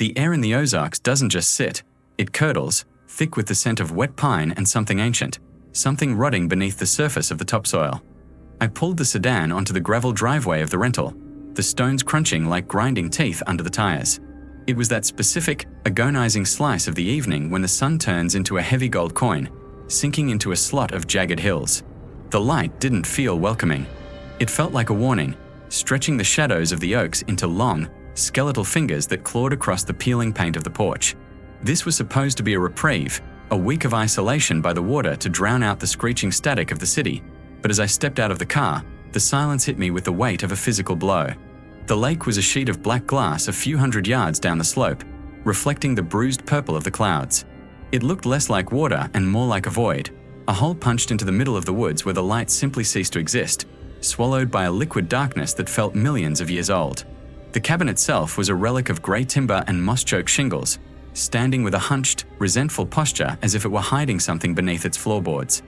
The air in the Ozarks doesn't just sit, it curdles, thick with the scent of wet pine and something ancient, something rotting beneath the surface of the topsoil. I pulled the sedan onto the gravel driveway of the rental, the stones crunching like grinding teeth under the tires. It was that specific, agonizing slice of the evening when the sun turns into a heavy gold coin, sinking into a slot of jagged hills. The light didn't feel welcoming. It felt like a warning, stretching the shadows of the oaks into long, skeletal fingers that clawed across the peeling paint of the porch. This was supposed to be a reprieve, a week of isolation by the water to drown out the screeching static of the city, but as I stepped out of the car, the silence hit me with the weight of a physical blow. The lake was a sheet of black glass a few hundred yards down the slope, reflecting the bruised purple of the clouds. It looked less like water and more like a void, a hole punched into the middle of the woods where the light simply ceased to exist, swallowed by a liquid darkness that felt millions of years old. The cabin itself was a relic of grey timber and moss-choked shingles, standing with a hunched, resentful posture as if it were hiding something beneath its floorboards.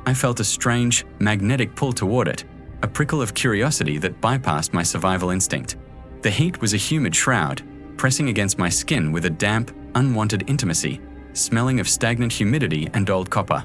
I felt a strange, magnetic pull toward it, a prickle of curiosity that bypassed my survival instinct. The heat was a humid shroud, pressing against my skin with a damp, unwanted intimacy, smelling of stagnant humidity and old copper.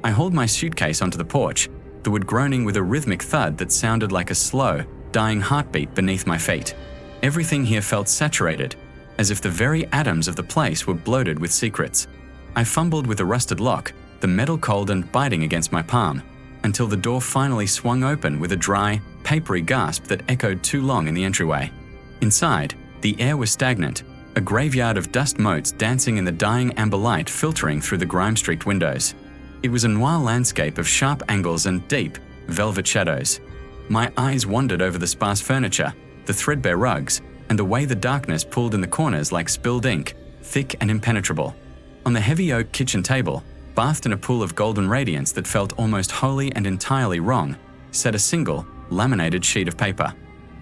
I hauled my suitcase onto the porch, the wood groaning with a rhythmic thud that sounded like a slow, dying heartbeat beneath my feet. Everything here felt saturated, as if the very atoms of the place were bloated with secrets. I fumbled with the rusted lock, the metal cold and biting against my palm, until the door finally swung open with a dry, papery gasp that echoed too long in the entryway. Inside, the air was stagnant, a graveyard of dust motes dancing in the dying amber light filtering through the grime-streaked windows. It was a noir landscape of sharp angles and deep, velvet shadows. My eyes wandered over the sparse furniture, the threadbare rugs, and the way the darkness pulled in the corners like spilled ink, thick and impenetrable. On the heavy oak kitchen table, bathed in a pool of golden radiance that felt almost wholly and entirely wrong, sat a single, laminated sheet of paper.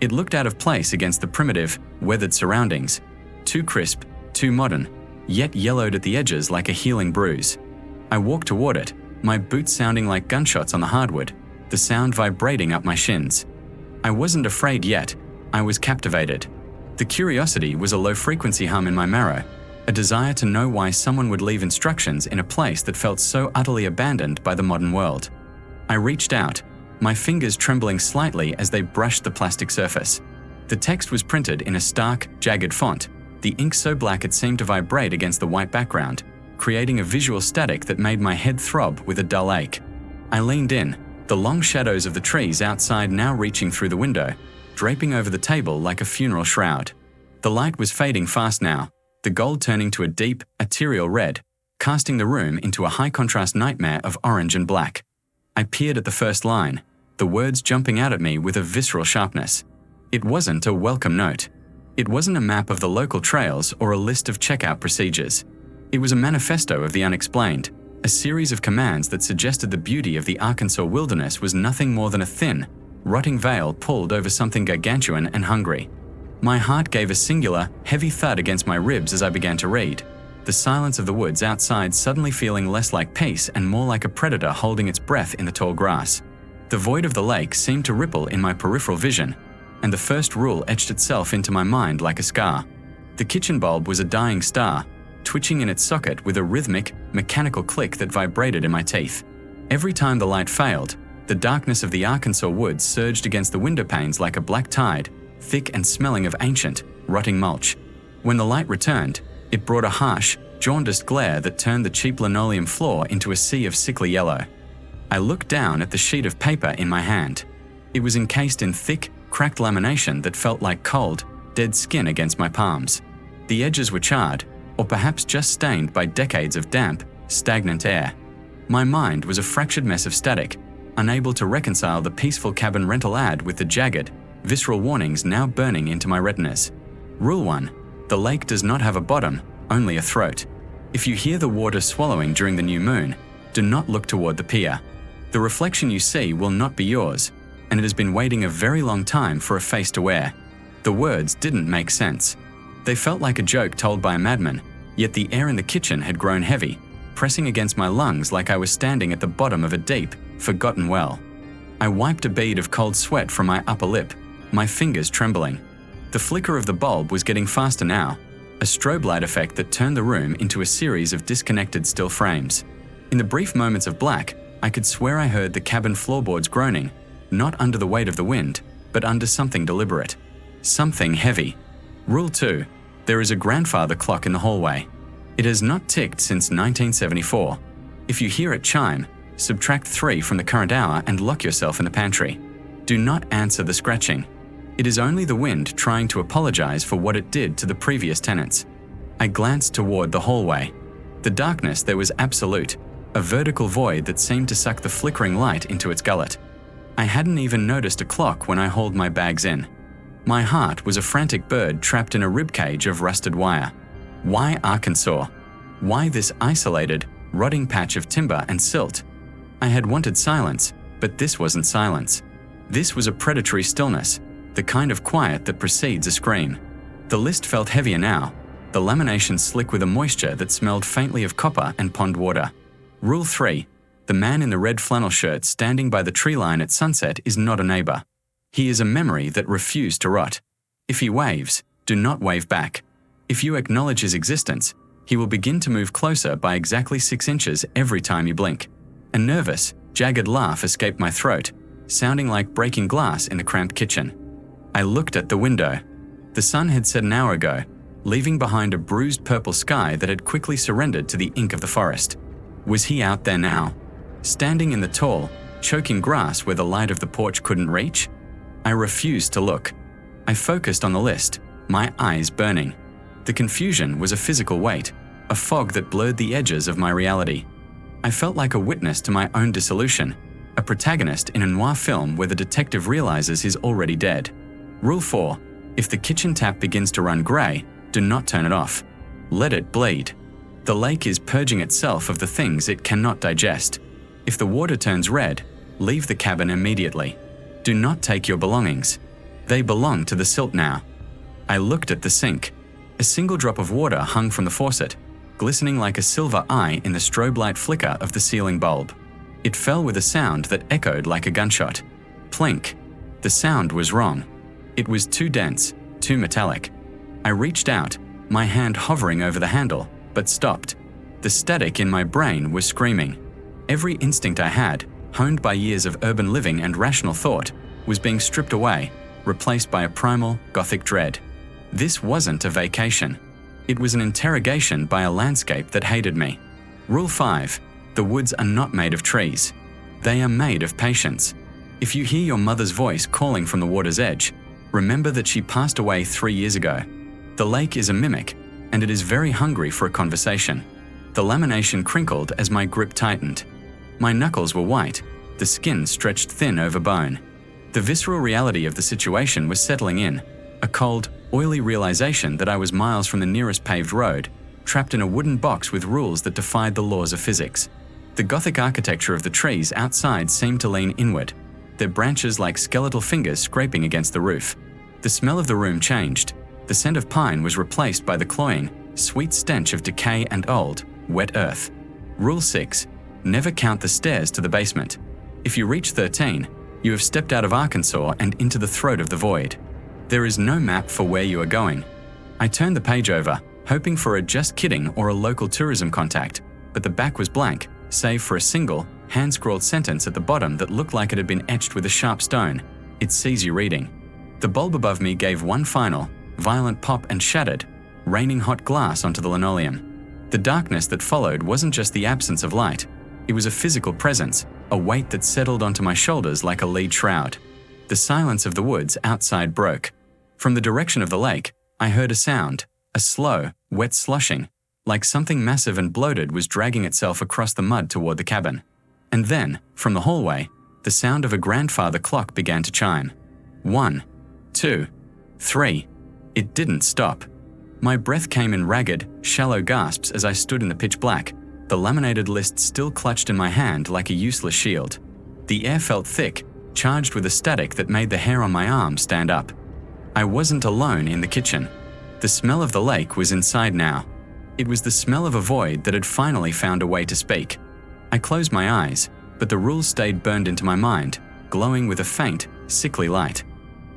It looked out of place against the primitive, weathered surroundings, too crisp, too modern, yet yellowed at the edges like a healing bruise. I walked toward it, my boots sounding like gunshots on the hardwood, the sound vibrating up my shins. I wasn't afraid yet, I was captivated. The curiosity was a low-frequency hum in my marrow, a desire to know why someone would leave instructions in a place that felt so utterly abandoned by the modern world. I reached out, my fingers trembling slightly as they brushed the plastic surface. The text was printed in a stark, jagged font, the ink so black it seemed to vibrate against the white background, creating a visual static that made my head throb with a dull ache. I leaned in, the long shadows of the trees outside now reaching through the window, draping over the table like a funeral shroud. The light was fading fast now, the gold turning to a deep, ethereal red, casting the room into a high-contrast nightmare of orange and black. I peered at the first line, the words jumping out at me with a visceral sharpness. It wasn't a welcome note. It wasn't a map of the local trails or a list of checkout procedures. It was a manifesto of the unexplained, a series of commands that suggested the beauty of the Arkansas wilderness was nothing more than a thin, rotting veil pulled over something gargantuan and hungry. My heart gave a singular, heavy thud against my ribs as I began to read, the silence of the woods outside suddenly feeling less like peace and more like a predator holding its breath in the tall grass. The void of the lake seemed to ripple in my peripheral vision, and the first rule etched itself into my mind like a scar. The kitchen bulb was a dying star, twitching in its socket with a rhythmic, mechanical click that vibrated in my teeth. Every time the light failed, the darkness of the Arkansas woods surged against the window panes like a black tide, thick and smelling of ancient, rotting mulch. When the light returned, it brought a harsh, jaundiced glare that turned the cheap linoleum floor into a sea of sickly yellow. I looked down at the sheet of paper in my hand. It was encased in thick, cracked lamination that felt like cold, dead skin against my palms. The edges were charred, or perhaps just stained by decades of damp, stagnant air. My mind was a fractured mess of static, unable to reconcile the peaceful cabin rental ad with the jagged, visceral warnings now burning into my retinas. Rule 1. The lake does not have a bottom, only a throat. If you hear the water swallowing during the new moon, do not look toward the pier. The reflection you see will not be yours, and it has been waiting a very long time for a face to wear. The words didn't make sense. They felt like a joke told by a madman, yet the air in the kitchen had grown heavy, pressing against my lungs like I was standing at the bottom of a deep, forgotten well. I wiped a bead of cold sweat from my upper lip, my fingers trembling. The flicker of the bulb was getting faster now, a strobe light effect that turned the room into a series of disconnected still frames. In the brief moments of black, I could swear I heard the cabin floorboards groaning, not under the weight of the wind, but under something deliberate. Something heavy. Rule 2. There is a grandfather clock in the hallway. It has not ticked since 1974. If you hear it chime, subtract 3 from the current hour and lock yourself in the pantry. Do not answer the scratching. It is only the wind trying to apologize for what it did to the previous tenants. I glanced toward the hallway. The darkness there was absolute, a vertical void that seemed to suck the flickering light into its gullet. I hadn't even noticed a clock when I hauled my bags in. My heart was a frantic bird trapped in a ribcage of rusted wire. Why Arkansas? Why this isolated, rotting patch of timber and silt? I had wanted silence, but this wasn't silence. This was a predatory stillness, the kind of quiet that precedes a scream. The list felt heavier now, the lamination slick with a moisture that smelled faintly of copper and pond water. Rule 3. The man in the red flannel shirt standing by the tree line at sunset is not a neighbor. He is a memory that refused to rot. If he waves, do not wave back. If you acknowledge his existence, he will begin to move closer by exactly 6 inches every time you blink. A nervous, jagged laugh escaped my throat, sounding like breaking glass in the cramped kitchen. I looked at the window. The sun had set an hour ago, leaving behind a bruised purple sky that had quickly surrendered to the ink of the forest. Was he out there now? Standing in the tall, choking grass where the light of the porch couldn't reach? I refused to look. I focused on the list, my eyes burning. The confusion was a physical weight, a fog that blurred the edges of my reality. I felt like a witness to my own dissolution, a protagonist in a noir film where the detective realizes he's already dead. Rule 4. If the kitchen tap begins to run grey, do not turn it off. Let it bleed. The lake is purging itself of the things it cannot digest. If the water turns red, leave the cabin immediately. Do not take your belongings. They belong to the silt now. I looked at the sink. A single drop of water hung from the faucet, glistening like a silver eye in the strobe light flicker of the ceiling bulb. It fell with a sound that echoed like a gunshot. Plink. The sound was wrong. It was too dense, too metallic. I reached out, my hand hovering over the handle, but stopped. The static in my brain was screaming. Every instinct I had, honed by years of urban living and rational thought, was being stripped away, replaced by a primal, gothic dread. This wasn't a vacation. It was an interrogation by a landscape that hated me. Rule 5. The woods are not made of trees. They are made of patience. If you hear your mother's voice calling from the water's edge, remember that she passed away 3 years ago. The lake is a mimic, and it is very hungry for a conversation. The lamination crinkled as my grip tightened. My knuckles were white, the skin stretched thin over bone. The visceral reality of the situation was settling in, a cold, oily realization that I was miles from the nearest paved road, trapped in a wooden box with rules that defied the laws of physics. The Gothic architecture of the trees outside seemed to lean inward, their branches like skeletal fingers scraping against the roof. The smell of the room changed. The scent of pine was replaced by the cloying, sweet stench of decay and old, wet earth. Rule 6. Never count the stairs to the basement. If you reach 13, you have stepped out of Arkansas and into the throat of the void. There is no map for where you are going. I turned the page over, hoping for a just kidding or a local tourism contact, but the back was blank, save for a single, hand-scrawled sentence at the bottom that looked like it had been etched with a sharp stone. It sees you reading. The bulb above me gave one final, violent pop and shattered, raining hot glass onto the linoleum. The darkness that followed wasn't just the absence of light. It was a physical presence, a weight that settled onto my shoulders like a lead shroud. The silence of the woods outside broke. From the direction of the lake, I heard a sound, a slow, wet sloshing, like something massive and bloated was dragging itself across the mud toward the cabin. And then, from the hallway, the sound of a grandfather clock began to chime. 1, 2, 3. It didn't stop. My breath came in ragged, shallow gasps as I stood in the pitch black, the laminated list still clutched in my hand like a useless shield. The air felt thick, charged with a static that made the hair on my arm stand up. I wasn't alone in the kitchen. The smell of the lake was inside now. It was the smell of a void that had finally found a way to speak. I closed my eyes, but the rules stayed burned into my mind, glowing with a faint, sickly light.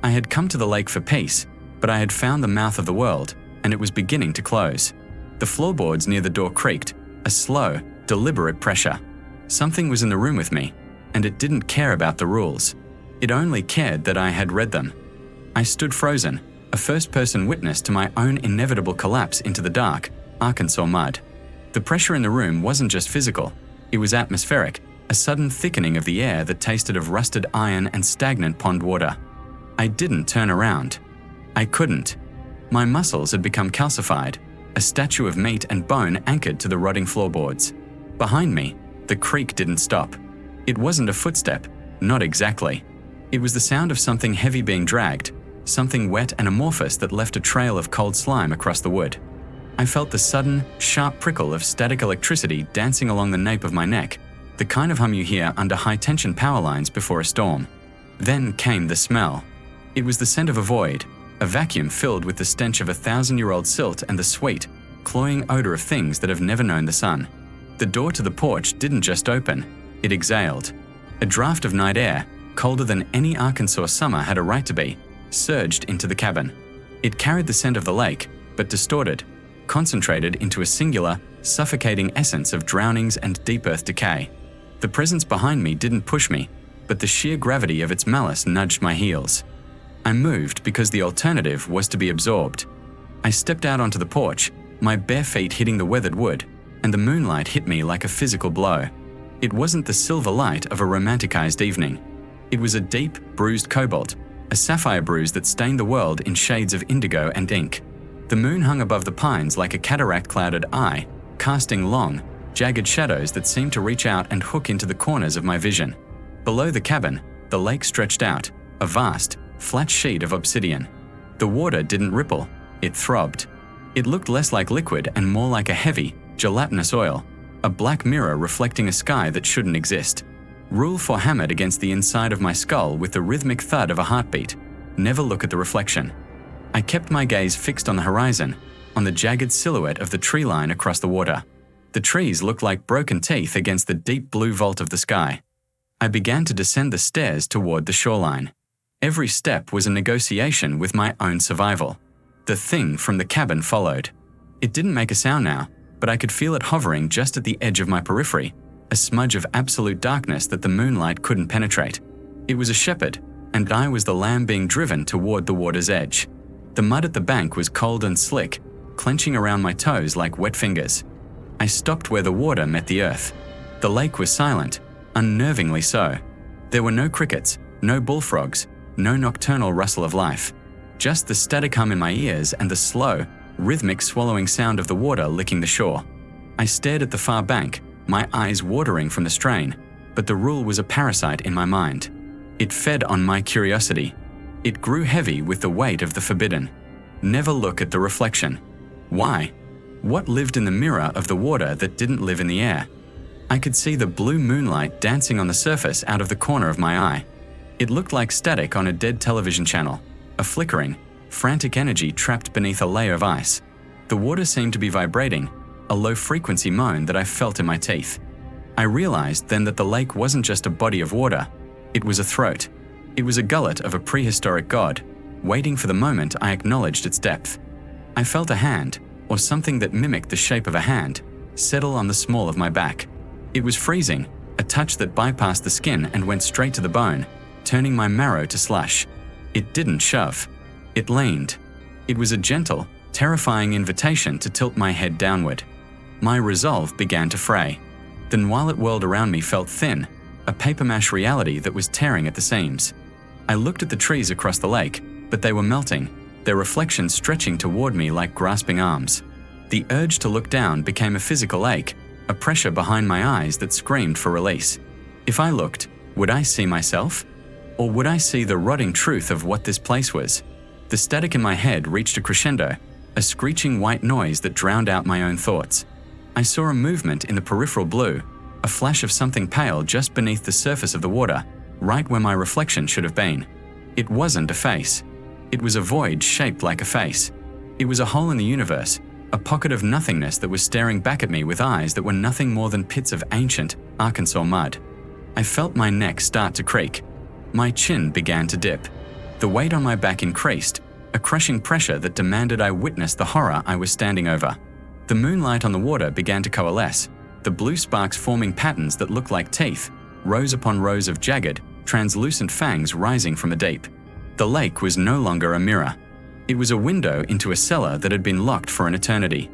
I had come to the lake for peace, but I had found the mouth of the world, and and it was beginning to close. The floorboards near the door creaked, a slow, deliberate pressure. Something was in the room with me, and it didn't care about the rules. It only cared that I had read them. I stood frozen, a first-person witness to my own inevitable collapse into the dark, Arkansas mud. The pressure in the room wasn't just physical, it was atmospheric, a sudden thickening of the air that tasted of rusted iron and stagnant pond water. I didn't turn around. I couldn't. My muscles had become calcified, a statue of meat and bone anchored to the rotting floorboards. Behind me, the creak didn't stop. It wasn't a footstep, not exactly. It was the sound of something heavy being dragged, something wet and amorphous that left a trail of cold slime across the wood. I felt the sudden, sharp prickle of static electricity dancing along the nape of my neck, the kind of hum you hear under high-tension power lines before a storm. Then came the smell. It was the scent of a void, a vacuum filled with the stench of 1,000-year-old silt and the sweet, cloying odor of things that have never known the sun. The door to the porch didn't just open, it exhaled. A draft of night air, colder than any Arkansas summer had a right to be, surged into the cabin. It carried the scent of the lake, but distorted, concentrated into a singular, suffocating essence of drownings and deep earth decay. The presence behind me didn't push me, but the sheer gravity of its malice nudged my heels. I moved because the alternative was to be absorbed. I stepped out onto the porch, my bare feet hitting the weathered wood, and the moonlight hit me like a physical blow. It wasn't the silver light of a romanticized evening. It was a deep, bruised cobalt, a sapphire bruise that stained the world in shades of indigo and ink. The moon hung above the pines like a cataract-clouded eye, casting long, jagged shadows that seemed to reach out and hook into the corners of my vision. Below the cabin, the lake stretched out, a vast, flat sheet of obsidian. The water didn't ripple, it throbbed. It looked less like liquid and more like a heavy, gelatinous oil, a black mirror reflecting a sky that shouldn't exist. Rule 4 hammered against the inside of my skull with the rhythmic thud of a heartbeat. Never look at the reflection. I kept my gaze fixed on the horizon, on the jagged silhouette of the tree line across the water. The trees looked like broken teeth against the deep blue vault of the sky. I began to descend the stairs toward the shoreline. Every step was a negotiation with my own survival. The thing from the cabin followed. It didn't make a sound now, but I could feel it hovering just at the edge of my periphery, a smudge of absolute darkness that the moonlight couldn't penetrate. It was a shepherd, and I was the lamb being driven toward the water's edge. The mud at the bank was cold and slick, clenching around my toes like wet fingers. I stopped where the water met the earth. The lake was silent, unnervingly so. There were no crickets, no bullfrogs, no nocturnal rustle of life. Just the static hum in my ears and the slow, rhythmic swallowing sound of the water licking the shore. I stared at the far bank, my eyes watering from the strain, but the rule was a parasite in my mind. It fed on my curiosity. It grew heavy with the weight of the forbidden. Never look at the reflection. Why? What lived in the mirror of the water that didn't live in the air? I could see the blue moonlight dancing on the surface out of the corner of my eye. It looked like static on a dead television channel, a flickering, frantic energy trapped beneath a layer of ice. The water seemed to be vibrating, a low-frequency moan that I felt in my teeth. I realized then that the lake wasn't just a body of water, it was a throat. It was a gullet of a prehistoric god, waiting for the moment I acknowledged its depth. I felt a hand, or something that mimicked the shape of a hand, settle on the small of my back. It was freezing, a touch that bypassed the skin and went straight to the bone, turning my marrow to slush. It didn't shove. It leaned. It was a gentle, terrifying invitation to tilt my head downward. My resolve began to fray. Then while it whirled around me felt thin, a paper-mache reality that was tearing at the seams. I looked at the trees across the lake, but they were melting, their reflections stretching toward me like grasping arms. The urge to look down became a physical ache, a pressure behind my eyes that screamed for release. If I looked, would I see myself? Or would I see the rotting truth of what this place was? The static in my head reached a crescendo, a screeching white noise that drowned out my own thoughts. I saw a movement in the peripheral blue, a flash of something pale just beneath the surface of the water, right where my reflection should have been. It wasn't a face. It was a void shaped like a face. It was a hole in the universe, a pocket of nothingness that was staring back at me with eyes that were nothing more than pits of ancient, Arkansas mud. I felt my neck start to creak. My chin began to dip. The weight on my back increased, a crushing pressure that demanded I witness the horror I was standing over. The moonlight on the water began to coalesce, the blue sparks forming patterns that looked like teeth, rows upon rows of jagged, translucent fangs rising from the deep. The lake was no longer a mirror. It was a window into a cellar that had been locked for an eternity.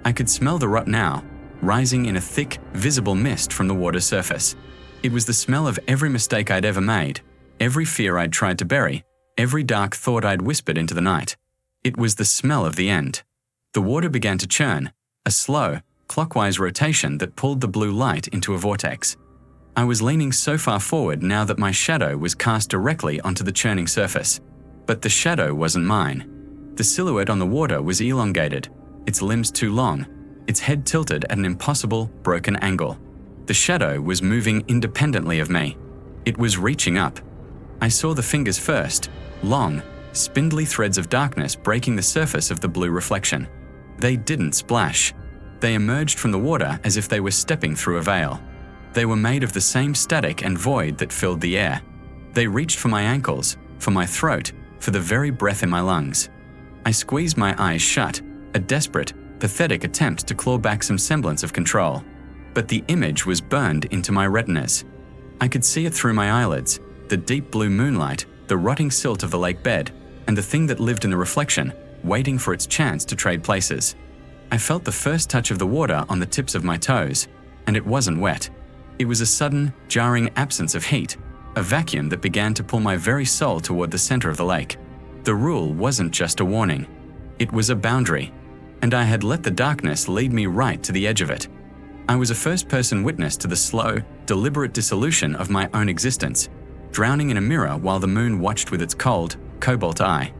I could smell the rot now, rising in a thick, visible mist from the water's surface. It was the smell of every mistake I'd ever made, every fear I'd tried to bury, every dark thought I'd whispered into the night. It was the smell of the end. The water began to churn, a slow, clockwise rotation that pulled the blue light into a vortex. I was leaning so far forward now that my shadow was cast directly onto the churning surface. But the shadow wasn't mine. The silhouette on the water was elongated, its limbs too long, its head tilted at an impossible, broken angle. The shadow was moving independently of me. It was reaching up. I saw the fingers first, long, spindly threads of darkness breaking the surface of the blue reflection. They didn't splash. They emerged from the water as if they were stepping through a veil. They were made of the same static and void that filled the air. They reached for my ankles, for my throat, for the very breath in my lungs. I squeezed my eyes shut, a desperate, pathetic attempt to claw back some semblance of control. But the image was burned into my retinas. I could see it through my eyelids, the deep blue moonlight, the rotting silt of the lake bed, and the thing that lived in the reflection, waiting for its chance to trade places. I felt the first touch of the water on the tips of my toes, and it wasn't wet. It was a sudden, jarring absence of heat, a vacuum that began to pull my very soul toward the center of the lake. The rule wasn't just a warning. It was a boundary, and I had let the darkness lead me right to the edge of it. I was a first-person witness to the slow, deliberate dissolution of my own existence, drowning in a mirror while the moon watched with its cold, cobalt eye.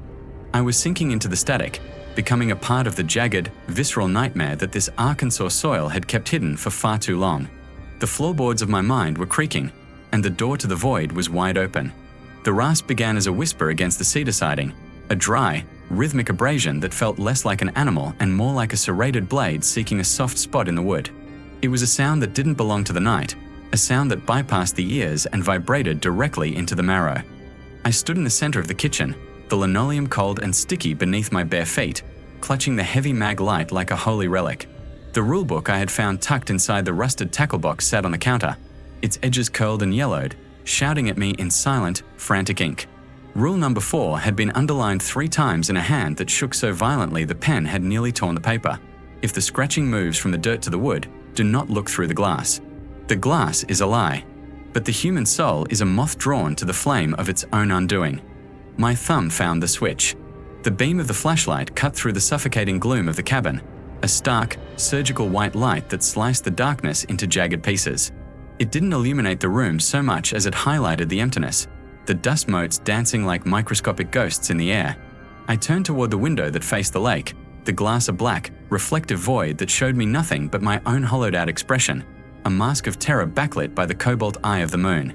I was sinking into the static, becoming a part of the jagged, visceral nightmare that this Arkansas soil had kept hidden for far too long. The floorboards of my mind were creaking, and the door to the void was wide open. The rasp began as a whisper against the cedar siding, a dry, rhythmic abrasion that felt less like an animal and more like a serrated blade seeking a soft spot in the wood. It was a sound that didn't belong to the night, a sound that bypassed the ears and vibrated directly into the marrow. I stood in the center of the kitchen, the linoleum cold and sticky beneath my bare feet, clutching the heavy mag light like a holy relic. The rulebook I had found tucked inside the rusted tackle box sat on the counter, its edges curled and yellowed, shouting at me in silent, frantic ink. Rule number 4 had been underlined 3 times in a hand that shook so violently the pen had nearly torn the paper. If the scratching moves from the dirt to the wood, do not look through the glass. The glass is a lie, but the human soul is a moth drawn to the flame of its own undoing. My thumb found the switch. The beam of the flashlight cut through the suffocating gloom of the cabin, a stark, surgical white light that sliced the darkness into jagged pieces. It didn't illuminate the room so much as it highlighted the emptiness, the dust motes dancing like microscopic ghosts in the air. I turned toward the window that faced the lake, the glass a black, reflective void that showed me nothing but my own hollowed-out expression, a mask of terror backlit by the cobalt eye of the moon.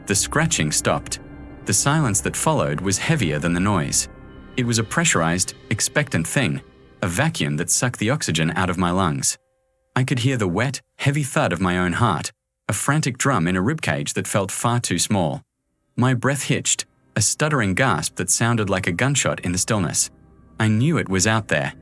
The scratching stopped. The silence that followed was heavier than the noise. It was a pressurized, expectant thing, a vacuum that sucked the oxygen out of my lungs. I could hear the wet, heavy thud of my own heart, a frantic drum in a ribcage that felt far too small. My breath hitched, a stuttering gasp that sounded like a gunshot in the stillness. I knew it was out there.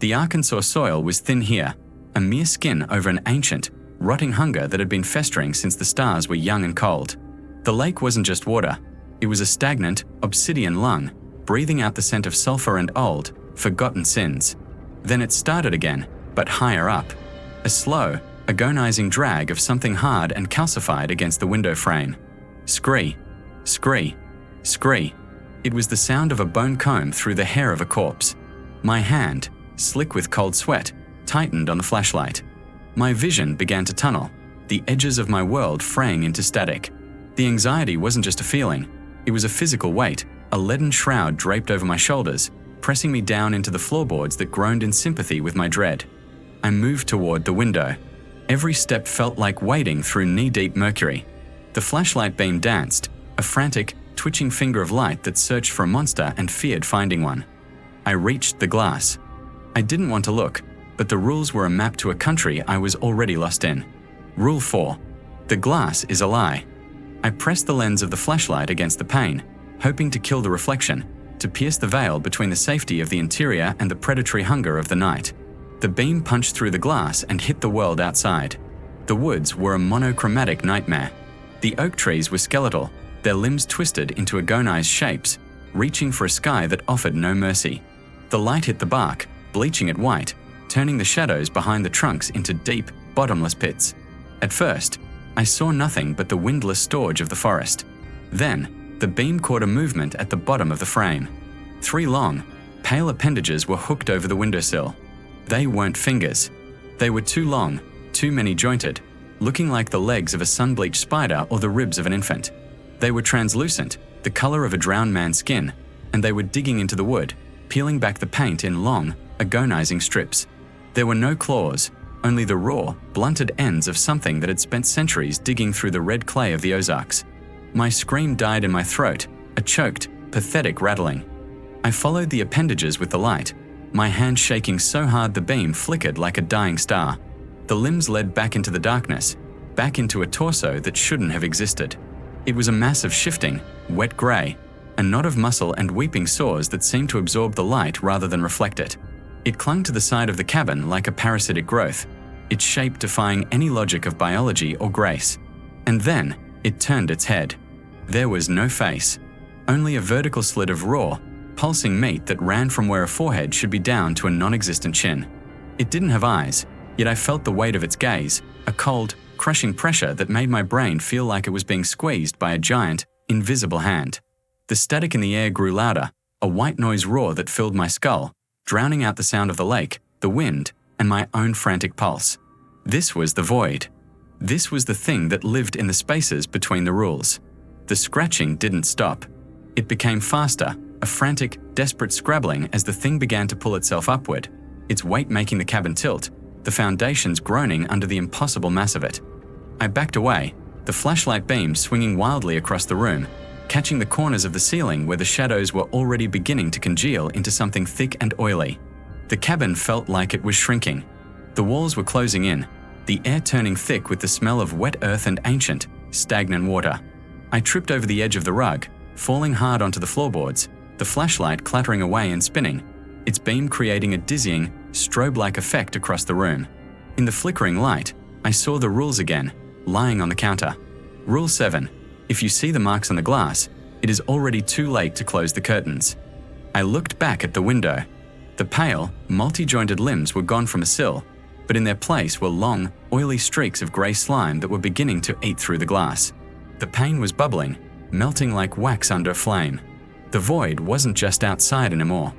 The Arkansas soil was thin here, a mere skin over an ancient, rotting hunger that had been festering since the stars were young and cold. The lake wasn't just water. It was a stagnant, obsidian lung, breathing out the scent of sulfur and old, forgotten sins. Then it started again, but higher up. A slow, agonizing drag of something hard and calcified against the window frame. Scree, scree, scree. It was the sound of a bone comb through the hair of a corpse. My hand, slick with cold sweat, tightened on the flashlight. My vision began to tunnel, the edges of my world fraying into static. The anxiety wasn't just a feeling, it was a physical weight, a leaden shroud draped over my shoulders, pressing me down into the floorboards that groaned in sympathy with my dread. I moved toward the window. Every step felt like wading through knee-deep mercury. The flashlight beam danced, a frantic, twitching finger of light that searched for a monster and feared finding one. I reached the glass. I didn't want to look, but the rules were a map to a country I was already lost in. Rule 4. The glass is a lie. I pressed the lens of the flashlight against the pane, hoping to kill the reflection, to pierce the veil between the safety of the interior and the predatory hunger of the night. The beam punched through the glass and hit the world outside. The woods were a monochromatic nightmare. The oak trees were skeletal, their limbs twisted into agonized shapes, reaching for a sky that offered no mercy. The light hit the bark, bleaching it white, turning the shadows behind the trunks into deep, bottomless pits. At first, I saw nothing but the windless storage of the forest. Then, the beam caught a movement at the bottom of the frame. 3 long, pale appendages were hooked over the windowsill. They weren't fingers. They were too long, too many-jointed, looking like the legs of a sun-bleached spider or the ribs of an infant. They were translucent, the color of a drowned man's skin, and they were digging into the wood, peeling back the paint in long, agonizing strips. There were no claws, only the raw, blunted ends of something that had spent centuries digging through the red clay of the Ozarks. My scream died in my throat, a choked, pathetic rattling. I followed the appendages with the light, my hand shaking so hard the beam flickered like a dying star. The limbs led back into the darkness, back into a torso that shouldn't have existed. It was a mass of shifting, wet grey, a knot of muscle and weeping sores that seemed to absorb the light rather than reflect it. It clung to the side of the cabin like a parasitic growth, its shape defying any logic of biology or grace. And then, it turned its head. There was no face, only a vertical slit of raw, pulsing meat that ran from where a forehead should be down to a non-existent chin. It didn't have eyes, yet I felt the weight of its gaze, a cold, crushing pressure that made my brain feel like it was being squeezed by a giant, invisible hand. The static in the air grew louder, a white noise roar that filled my skull, drowning out the sound of the lake, the wind, and my own frantic pulse. This was the void. This was the thing that lived in the spaces between the rules. The scratching didn't stop. It became faster, a frantic, desperate scrabbling as the thing began to pull itself upward, its weight making the cabin tilt, the foundations groaning under the impossible mass of it. I backed away, the flashlight beam swinging wildly across the room, catching the corners of the ceiling where the shadows were already beginning to congeal into something thick and oily. The cabin felt like it was shrinking. The walls were closing in, the air turning thick with the smell of wet earth and ancient, stagnant water. I tripped over the edge of the rug, falling hard onto the floorboards, the flashlight clattering away and spinning, its beam creating a dizzying, strobe-like effect across the room. In the flickering light, I saw the rules again, lying on the counter. Rule 7. If you see the marks on the glass, it is already too late to close the curtains. I looked back at the window. The pale, multi-jointed limbs were gone from a sill, but in their place were long, oily streaks of grey slime that were beginning to eat through the glass. The pane was bubbling, melting like wax under a flame. The void wasn't just outside anymore.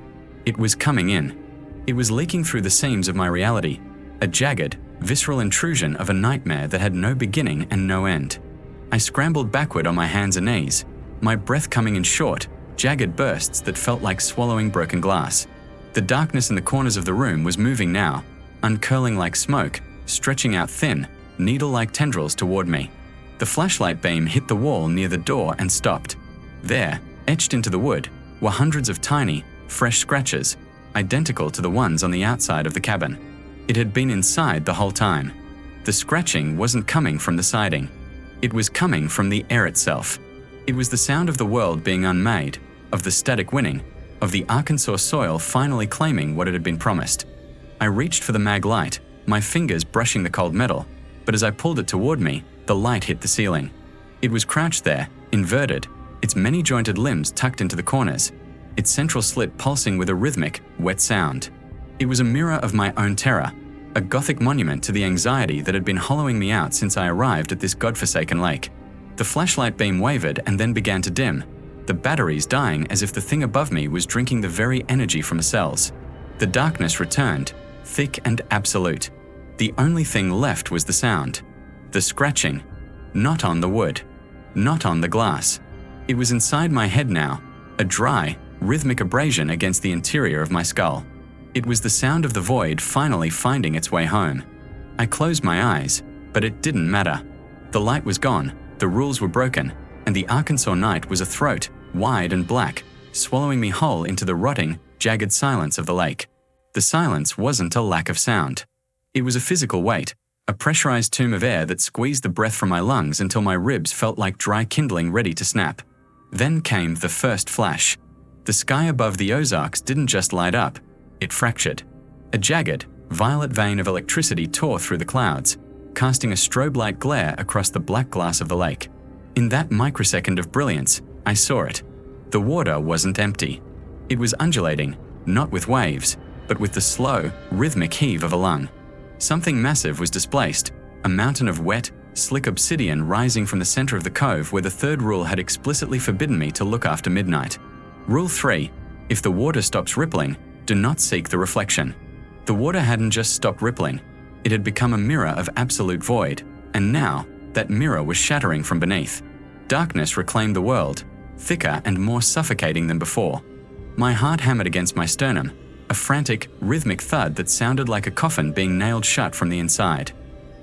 It was coming in. It was leaking through the seams of my reality, a jagged, visceral intrusion of a nightmare that had no beginning and no end. I scrambled backward on my hands and knees, my breath coming in short, jagged bursts that felt like swallowing broken glass. The darkness in the corners of the room was moving now, uncurling like smoke, stretching out thin, needle-like tendrils toward me. The flashlight beam hit the wall near the door and stopped. There, etched into the wood, were hundreds of tiny, fresh scratches, identical to the ones on the outside of the cabin. It had been inside the whole time. The scratching wasn't coming from the siding. It was coming from the air itself. It was the sound of the world being unmade, of the static winning, of the Arkansas soil finally claiming what it had been promised. I reached for the mag light, my fingers brushing the cold metal, but as I pulled it toward me, the light hit the ceiling. It was crouched there, inverted, its many-jointed limbs tucked into the corners, its central slit pulsing with a rhythmic, wet sound. It was a mirror of my own terror, a gothic monument to the anxiety that had been hollowing me out since I arrived at this godforsaken lake. The flashlight beam wavered and then began to dim, the batteries dying as if the thing above me was drinking the very energy from the cells. The darkness returned, thick and absolute. The only thing left was the sound. The scratching. Not on the wood. Not on the glass. It was inside my head now, a dry, rhythmic abrasion against the interior of my skull. It was the sound of the void finally finding its way home. I closed my eyes, but it didn't matter. The light was gone, the rules were broken, and the Arkansas night was a throat, wide and black, swallowing me whole into the rotting, jagged silence of the lake. The silence wasn't a lack of sound. It was a physical weight, a pressurized tomb of air that squeezed the breath from my lungs until my ribs felt like dry kindling ready to snap. Then came the first flash. The sky above the Ozarks didn't just light up, it fractured. A jagged, violet vein of electricity tore through the clouds, casting a strobe light glare across the black glass of the lake. In that microsecond of brilliance, I saw it. The water wasn't empty. It was undulating, not with waves, but with the slow, rhythmic heave of a lung. Something massive was displaced, a mountain of wet, slick obsidian rising from the center of the cove where the third rule had explicitly forbidden me to look after midnight. Rule 3. If the water stops rippling, do not seek the reflection. The water hadn't just stopped rippling. It had become a mirror of absolute void, and now, that mirror was shattering from beneath. Darkness reclaimed the world, thicker and more suffocating than before. My heart hammered against my sternum, a frantic, rhythmic thud that sounded like a coffin being nailed shut from the inside.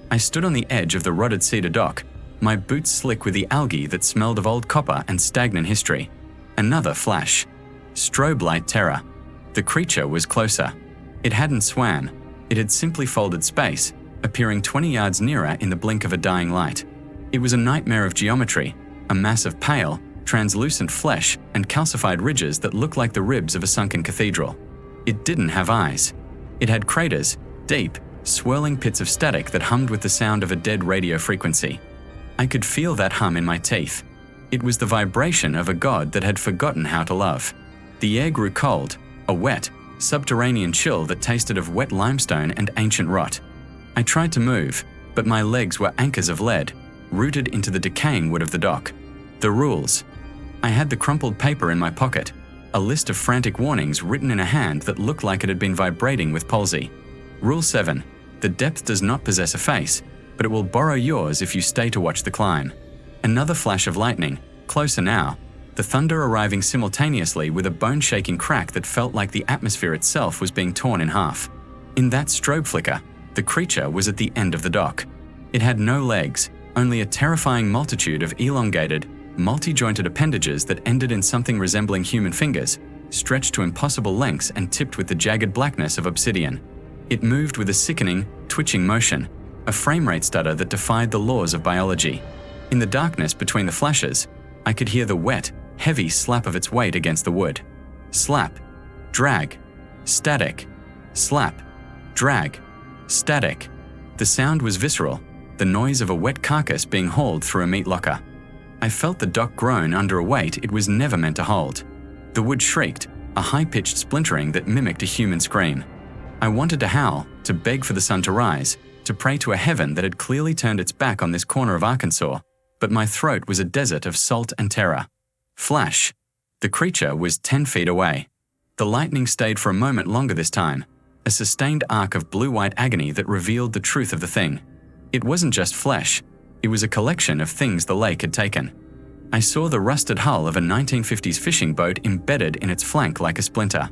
I stood on the edge of the rotted cedar dock, my boots slick with the algae that smelled of old copper and stagnant history. Another flash. Strobe light terror. The creature was closer. It hadn't swam. It had simply folded space, appearing 20 yards nearer in the blink of a dying light. It was a nightmare of geometry, a mass of pale, translucent flesh and calcified ridges that looked like the ribs of a sunken cathedral. It didn't have eyes. It had craters, deep, swirling pits of static that hummed with the sound of a dead radio frequency. I could feel that hum in my teeth. It was the vibration of a god that had forgotten how to love. The air grew cold, a wet, subterranean chill that tasted of wet limestone and ancient rot. I tried to move, but my legs were anchors of lead, rooted into the decaying wood of the dock. The rules. I had the crumpled paper in my pocket, a list of frantic warnings written in a hand that looked like it had been vibrating with palsy. Rule 7. The depth does not possess a face, but it will borrow yours if you stay to watch the climb. Another flash of lightning, closer now, the thunder arriving simultaneously with a bone-shaking crack that felt like the atmosphere itself was being torn in half. In that strobe flicker, the creature was at the end of the dock. It had no legs, only a terrifying multitude of elongated, multi-jointed appendages that ended in something resembling human fingers, stretched to impossible lengths and tipped with the jagged blackness of obsidian. It moved with a sickening, twitching motion, a frame rate stutter that defied the laws of biology. In the darkness between the flashes, I could hear the wet, heavy slap of its weight against the wood. Slap, drag, static, slap, drag, static. The sound was visceral, the noise of a wet carcass being hauled through a meat locker. I felt the dock groan under a weight it was never meant to hold. The wood shrieked, a high-pitched splintering that mimicked a human scream. I wanted to howl, to beg for the sun to rise, to pray to a heaven that had clearly turned its back on this corner of Arkansas, but my throat was a desert of salt and terror. Flash. The creature was 10 feet away. The lightning stayed for a moment longer this time, a sustained arc of blue-white agony that revealed the truth of the thing. It wasn't just flesh, it was a collection of things the lake had taken. I saw the rusted hull of a 1950s fishing boat embedded in its flank like a splinter.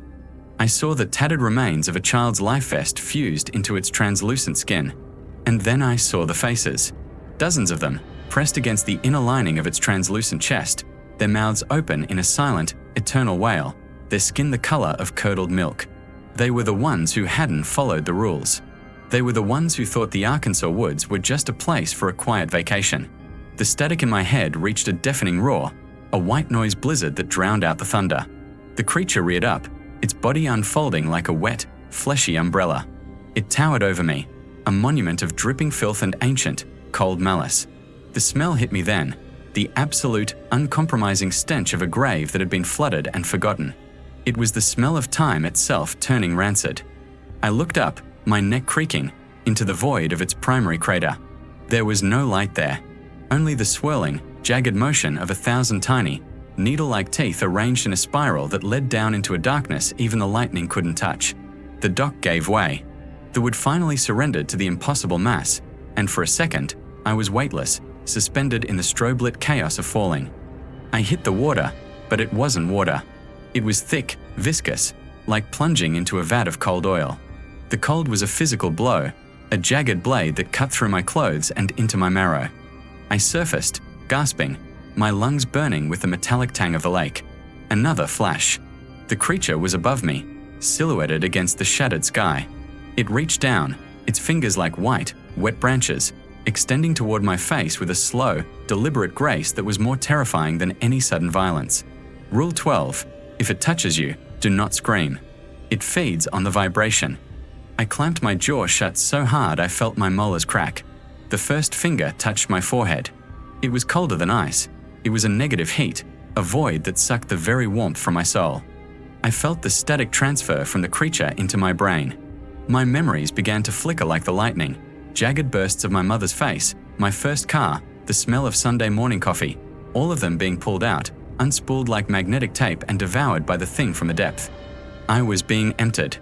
I saw the tattered remains of a child's life vest fused into its translucent skin. And then I saw the faces. Dozens of them, pressed against the inner lining of its translucent chest, their mouths open in a silent, eternal wail, their skin the color of curdled milk. They were the ones who hadn't followed the rules. They were the ones who thought the Arkansas woods were just a place for a quiet vacation. The static in my head reached a deafening roar, a white noise blizzard that drowned out the thunder. The creature reared up, its body unfolding like a wet, fleshy umbrella. It towered over me, a monument of dripping filth and ancient, cold malice. The smell hit me then, the absolute, uncompromising stench of a grave that had been flooded and forgotten. It was the smell of time itself turning rancid. I looked up, my neck creaking, into the void of its primary crater. There was no light there, only the swirling, jagged motion of 1,000 tiny, needle-like teeth arranged in a spiral that led down into a darkness even the lightning couldn't touch. The dock gave way. The wood finally surrendered to the impossible mass, and for a second, I was weightless, suspended in the strobe-lit chaos of falling. I hit the water, but it wasn't water. It was thick, viscous, like plunging into a vat of cold oil. The cold was a physical blow, a jagged blade that cut through my clothes and into my marrow. I surfaced, gasping, my lungs burning with the metallic tang of the lake. Another flash. The creature was above me, silhouetted against the shattered sky. It reached down, its fingers like white, wet branches, extending toward my face with a slow, deliberate grace that was more terrifying than any sudden violence. Rule 12. If it touches you, do not scream. It feeds on the vibration. I clamped my jaw shut so hard I felt my molars crack. The first finger touched my forehead. It was colder than ice. It was a negative heat, a void that sucked the very warmth from my soul. I felt the static transfer from the creature into my brain. My memories began to flicker like the lightning. Jagged bursts of my mother's face, my first car, the smell of Sunday morning coffee, all of them being pulled out, unspooled like magnetic tape and devoured by the thing from the depth. I was being emptied.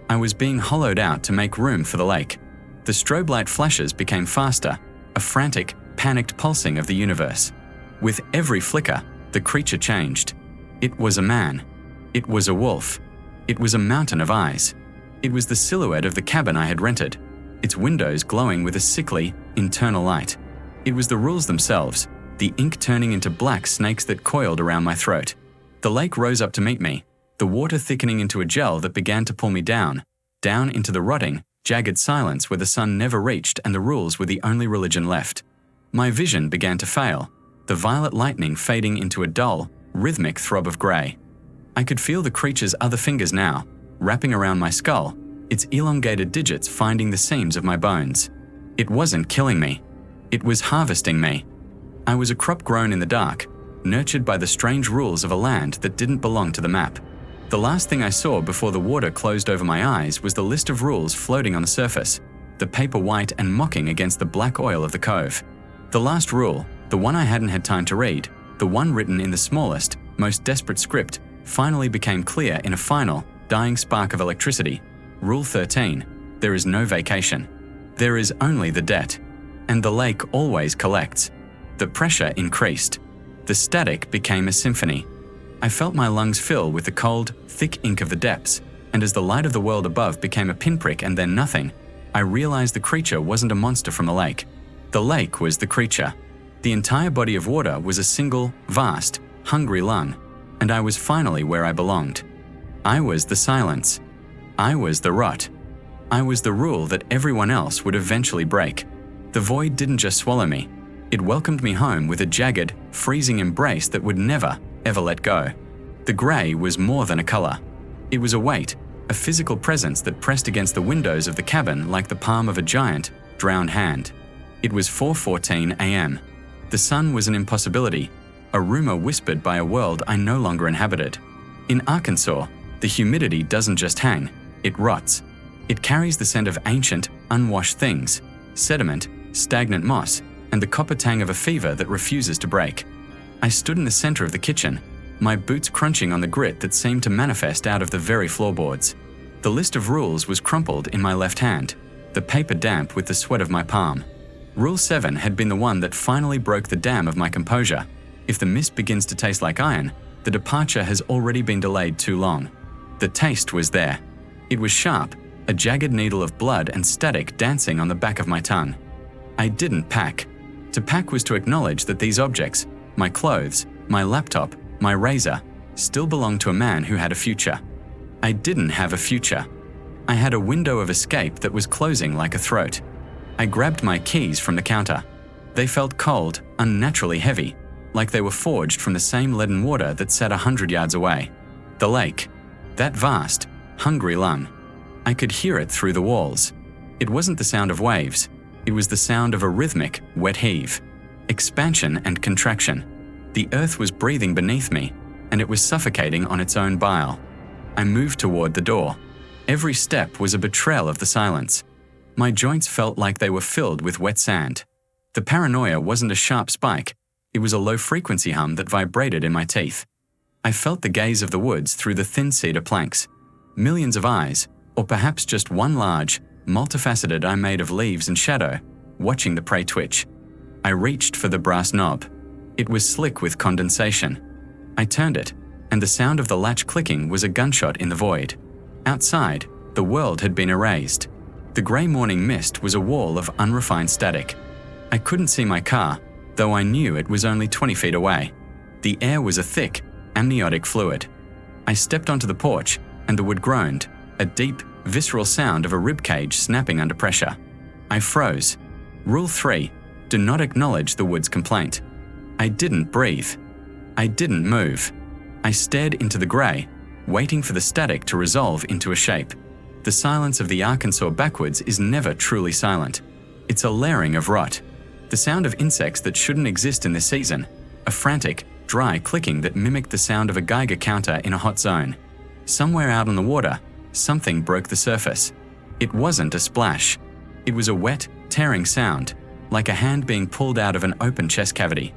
I was being hollowed out to make room for the lake. The strobe light flashes became faster, a frantic, panicked pulsing of the universe. With every flicker, the creature changed. It was a man. It was a wolf. It was a mountain of eyes. It was the silhouette of the cabin I had rented, its windows glowing with a sickly, internal light. It was the rules themselves, the ink turning into black snakes that coiled around my throat. The lake rose up to meet me, the water thickening into a gel that began to pull me down into the rotting, jagged silence where the sun never reached and the rules were the only religion left. My vision began to fail, the violet lightning fading into a dull, rhythmic throb of grey. I could feel the creature's other fingers now, wrapping around my skull, its elongated digits finding the seams of my bones. It wasn't killing me. It was harvesting me. I was a crop grown in the dark, nurtured by the strange rules of a land that didn't belong to the map. The last thing I saw before the water closed over my eyes was the list of rules floating on the surface, the paper white and mocking against the black oil of the cove. The last rule, the one I hadn't had time to read, the one written in the smallest, most desperate script, finally became clear in a final, dying spark of electricity. Rule 13, there is no vacation. There is only the debt. And the lake always collects. The pressure increased. The static became a symphony. I felt my lungs fill with the cold, thick ink of the depths, and as the light of the world above became a pinprick and then nothing, I realized the creature wasn't a monster from the lake. The lake was the creature. The entire body of water was a single, vast, hungry lung, and I was finally where I belonged. I was the silence. I was the rot. I was the rule that everyone else would eventually break. The void didn't just swallow me. It welcomed me home with a jagged, freezing embrace that would never, ever let go. The grey was more than a colour. It was a weight, a physical presence that pressed against the windows of the cabin like the palm of a giant, drowned hand. It was 4:14 a.m. The sun was an impossibility, a rumour whispered by a world I no longer inhabited. In Arkansas, the humidity doesn't just hang, it rots. It carries the scent of ancient, unwashed things, sediment, stagnant moss, and the copper tang of a fever that refuses to break. I stood in the center of the kitchen, my boots crunching on the grit that seemed to manifest out of the very floorboards. The list of rules was crumpled in my left hand, the paper damp with the sweat of my palm. Rule 7 had been the one that finally broke the dam of my composure. If the mist begins to taste like iron, the departure has already been delayed too long. The taste was there. It was sharp, a jagged needle of blood and static dancing on the back of my tongue. I didn't pack. To pack was to acknowledge that these objects, my clothes, my laptop, my razor, still belonged to a man who had a future. I didn't have a future. I had a window of escape that was closing like a throat. I grabbed my keys from the counter. They felt cold, unnaturally heavy, like they were forged from the same leaden water that sat 100 yards away. The lake. That vast, hungry lung. I could hear it through the walls. It wasn't the sound of waves. It was the sound of a rhythmic, wet heave. Expansion and contraction. The earth was breathing beneath me, and it was suffocating on its own bile. I moved toward the door. Every step was a betrayal of the silence. My joints felt like they were filled with wet sand. The paranoia wasn't a sharp spike. It was a low-frequency hum that vibrated in my teeth. I felt the gaze of the woods through the thin cedar planks. Millions of eyes, or perhaps just one large, multifaceted eye made of leaves and shadow, watching the prey twitch. I reached for the brass knob. It was slick with condensation. I turned it, and the sound of the latch clicking was a gunshot in the void. Outside, the world had been erased. The grey morning mist was a wall of unrefined static. I couldn't see my car, though I knew it was only 20 feet away. The air was a thick, amniotic fluid. I stepped onto the porch, and the wood groaned, a deep, visceral sound of a ribcage snapping under pressure. I froze. Rule 3, do not acknowledge the wood's complaint. I didn't breathe. I didn't move. I stared into the grey, waiting for the static to resolve into a shape. The silence of the Arkansas backwoods is never truly silent. It's a layering of rot. The sound of insects that shouldn't exist in this season. A frantic, dry clicking that mimicked the sound of a Geiger counter in a hot zone. Somewhere out on the water, something broke the surface. It wasn't a splash. It was a wet, tearing sound, like a hand being pulled out of an open chest cavity.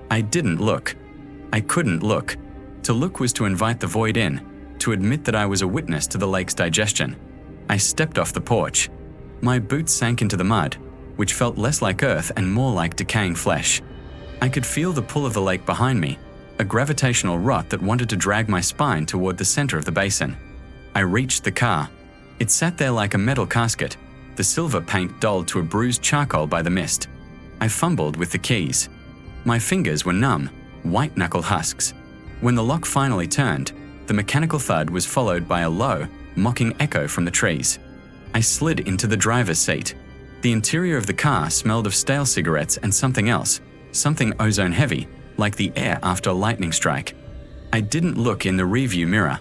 I didn't look. I couldn't look. To look was to invite the void in, to admit that I was a witness to the lake's digestion. I stepped off the porch. My boots sank into the mud, which felt less like earth and more like decaying flesh. I could feel the pull of the lake behind me, a gravitational rot that wanted to drag my spine toward the center of the basin. I reached the car. It sat there like a metal casket, the silver paint dulled to a bruised charcoal by the mist. I fumbled with the keys. My fingers were numb, white-knuckle husks. When the lock finally turned, the mechanical thud was followed by a low, mocking echo from the trees. I slid into the driver's seat. The interior of the car smelled of stale cigarettes and something else, something ozone-heavy, like the air after a lightning strike. I didn't look in the rearview mirror.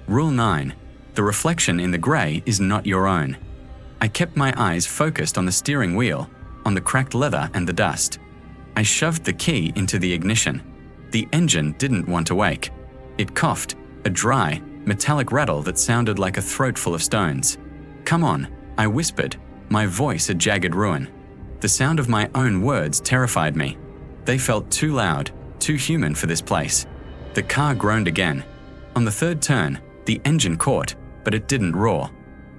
Rule 9. The reflection in the grey is not your own. I kept my eyes focused on the steering wheel, on the cracked leather and the dust. I shoved the key into the ignition. The engine didn't want to wake. It coughed, a dry, metallic rattle that sounded like a throat full of stones. "Come on," I whispered, my voice a jagged ruin. The sound of my own words terrified me. They felt too loud, too human for this place. The car groaned again. On the third turn, the engine caught, but it didn't roar.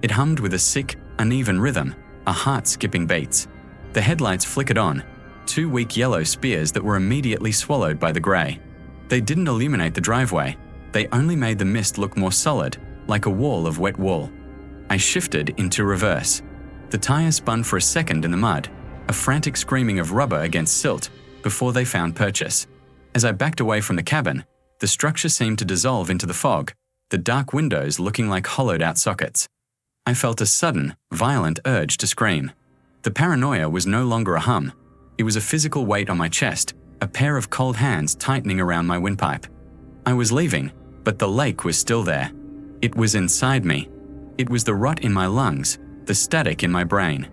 It hummed with a sick, uneven rhythm, a heart-skipping beats. The headlights flickered on, 2 weak yellow spears that were immediately swallowed by the grey. They didn't illuminate the driveway. They only made the mist look more solid, like a wall of wet wool. I shifted into reverse. The tires spun for a second in the mud, a frantic screaming of rubber against silt, before they found purchase. As I backed away from the cabin, the structure seemed to dissolve into the fog, the dark windows looking like hollowed-out sockets. I felt a sudden, violent urge to scream. The paranoia was no longer a hum. It was a physical weight on my chest, a pair of cold hands tightening around my windpipe. I was leaving, but the lake was still there. It was inside me. It was the rot in my lungs, the static in my brain.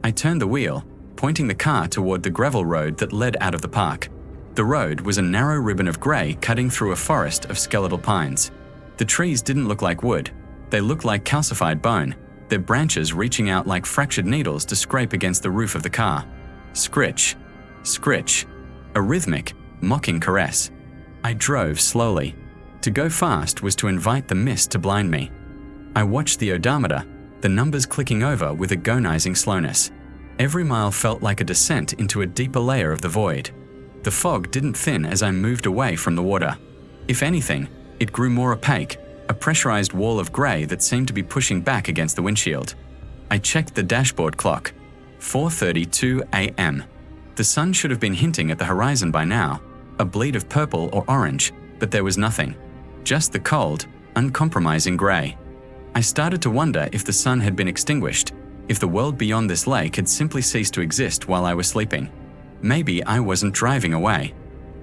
I turned the wheel, pointing the car toward the gravel road that led out of the park. The road was a narrow ribbon of grey cutting through a forest of skeletal pines. The trees didn't look like wood. They looked like calcified bone, their branches reaching out like fractured needles to scrape against the roof of the car. Scritch, scritch, a rhythmic, mocking caress. I drove slowly. To go fast was to invite the mist to blind me. I watched the odometer, the numbers clicking over with agonizing slowness. Every mile felt like a descent into a deeper layer of the void. The fog didn't thin as I moved away from the water. If anything, it grew more opaque, a pressurized wall of grey that seemed to be pushing back against the windshield. I checked the dashboard clock. 4:32 a.m. The sun should have been hinting at the horizon by now, a bleed of purple or orange, but there was nothing. Just the cold, uncompromising grey. I started to wonder if the sun had been extinguished, if the world beyond this lake had simply ceased to exist while I was sleeping. Maybe I wasn't driving away.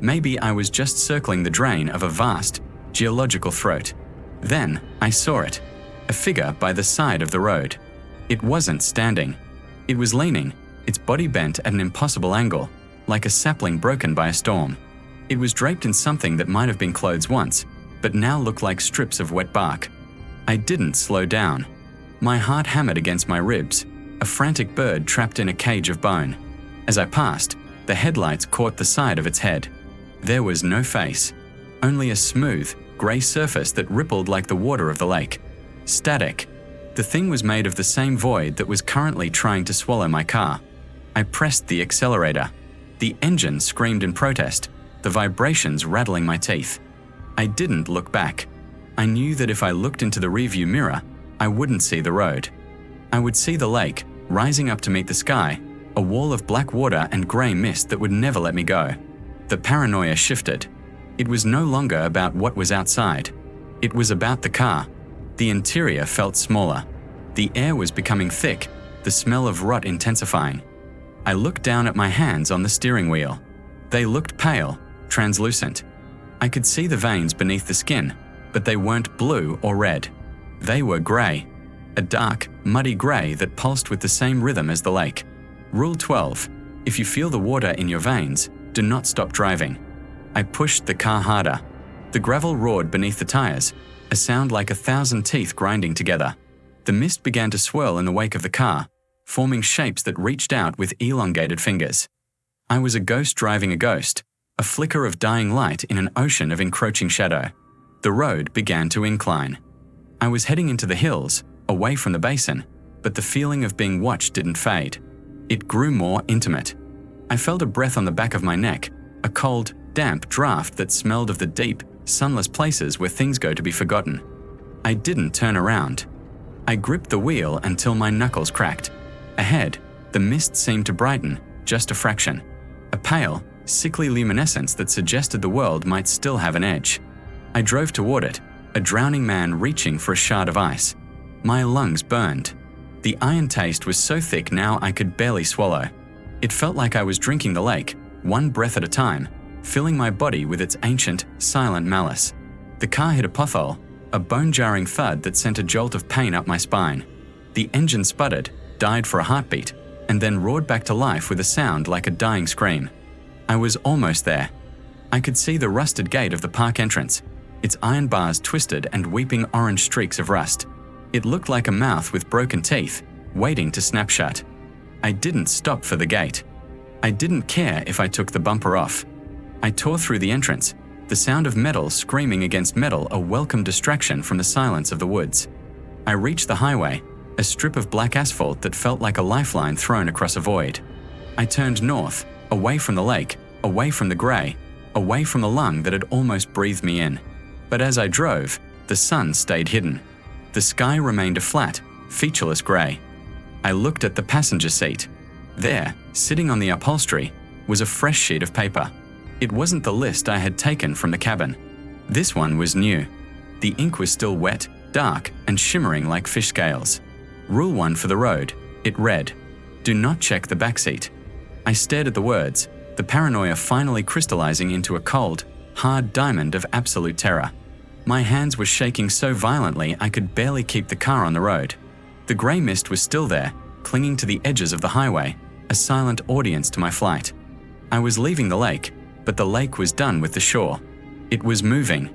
Maybe I was just circling the drain of a vast, geological throat. Then I saw it, a figure by the side of the road. It wasn't standing. It was leaning, its body bent at an impossible angle, like a sapling broken by a storm. It was draped in something that might have been clothes once, but now looked like strips of wet bark. I didn't slow down. My heart hammered against my ribs, a frantic bird trapped in a cage of bone. As I passed, the headlights caught the side of its head. There was no face, only a smooth, grey surface that rippled like the water of the lake. Static. The thing was made of the same void that was currently trying to swallow my car. I pressed the accelerator. The engine screamed in protest, the vibrations rattling my teeth. I didn't look back. I knew that if I looked into the rearview mirror, I wouldn't see the road. I would see the lake, rising up to meet the sky, a wall of black water and grey mist that would never let me go. The paranoia shifted. It was no longer about what was outside. It was about the car. The interior felt smaller. The air was becoming thick, the smell of rot intensifying. I looked down at my hands on the steering wheel. They looked pale, translucent. I could see the veins beneath the skin, but they weren't blue or red. They were grey. A dark, muddy grey that pulsed with the same rhythm as the lake. Rule 12. If you feel the water in your veins, do not stop driving. I pushed the car harder. The gravel roared beneath the tires, a sound like 1,000 teeth grinding together. The mist began to swirl in the wake of the car, forming shapes that reached out with elongated fingers. I was a ghost driving a ghost, a flicker of dying light in an ocean of encroaching shadow. The road began to incline. I was heading into the hills, away from the basin, but the feeling of being watched didn't fade. It grew more intimate. I felt a breath on the back of my neck, a cold, damp draft that smelled of the deep, sunless places where things go to be forgotten. I didn't turn around. I gripped the wheel until my knuckles cracked. Ahead, the mist seemed to brighten, just a fraction. A pale, sickly luminescence that suggested the world might still have an edge. I drove toward it, a drowning man reaching for a shard of ice. My lungs burned. The iron taste was so thick now I could barely swallow. It felt like I was drinking the lake, one breath at a time, filling my body with its ancient, silent malice. The car hit a pothole, a bone-jarring thud that sent a jolt of pain up my spine. The engine sputtered, died for a heartbeat, and then roared back to life with a sound like a dying scream. I was almost there. I could see the rusted gate of the park entrance, its iron bars twisted and weeping orange streaks of rust. It looked like a mouth with broken teeth, waiting to snap shut. I didn't stop for the gate. I didn't care if I took the bumper off. I tore through the entrance, the sound of metal screaming against metal a welcome distraction from the silence of the woods. I reached the highway, a strip of black asphalt that felt like a lifeline thrown across a void. I turned north, away from the lake, away from the grey, away from the lung that had almost breathed me in. But as I drove, the sun stayed hidden. The sky remained a flat, featureless grey. I looked at the passenger seat. There, sitting on the upholstery, was a fresh sheet of paper. It wasn't the list I had taken from the cabin. This one was new. The ink was still wet, dark, and shimmering like fish scales. Rule 1 for the road. It read, "Do not check the backseat." I stared at the words, the paranoia finally crystallizing into a cold, hard diamond of absolute terror. My hands were shaking so violently I could barely keep the car on the road. The grey mist was still there, clinging to the edges of the highway, a silent audience to my flight. I was leaving the lake, but the lake was done with the shore. It was moving.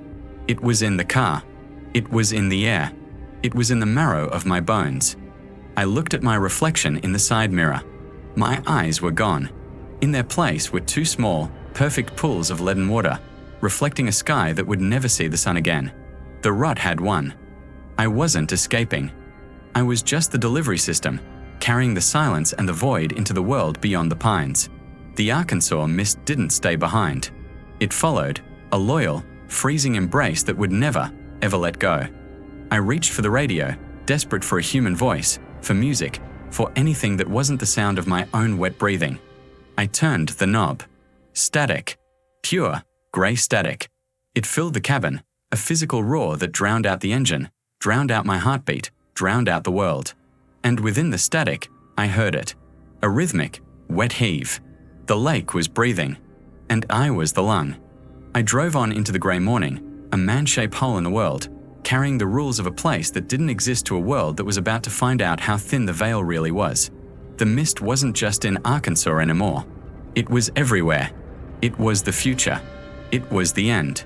It was in the car. It was in the air. It was in the marrow of my bones. I looked at my reflection in the side mirror. My eyes were gone. In their place were two small, perfect pools of leaden water, reflecting a sky that would never see the sun again. The rot had won. I wasn't escaping. I was just the delivery system, carrying the silence and the void into the world beyond the pines. The Arkansas mist didn't stay behind. It followed, a loyal, freezing embrace that would never, ever let go. I reached for the radio, desperate for a human voice, for music, for anything that wasn't the sound of my own wet breathing. I turned the knob. Static. Pure, grey static. It filled the cabin, a physical roar that drowned out the engine, drowned out my heartbeat, drowned out the world. And within the static, I heard it. A rhythmic, wet heave. The lake was breathing, and I was the lung. I drove on into the grey morning, a man-shaped hole in the world, carrying the rules of a place that didn't exist to a world that was about to find out how thin the veil really was. The mist wasn't just in Arkansas anymore. It was everywhere. It was the future. It was the end.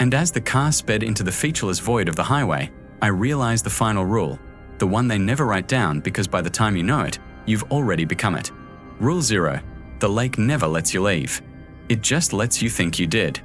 And as the car sped into the featureless void of the highway, I realized the final rule, the one they never write down because by the time you know it, you've already become it. Rule 0. The lake never lets you leave. It just lets you think you did.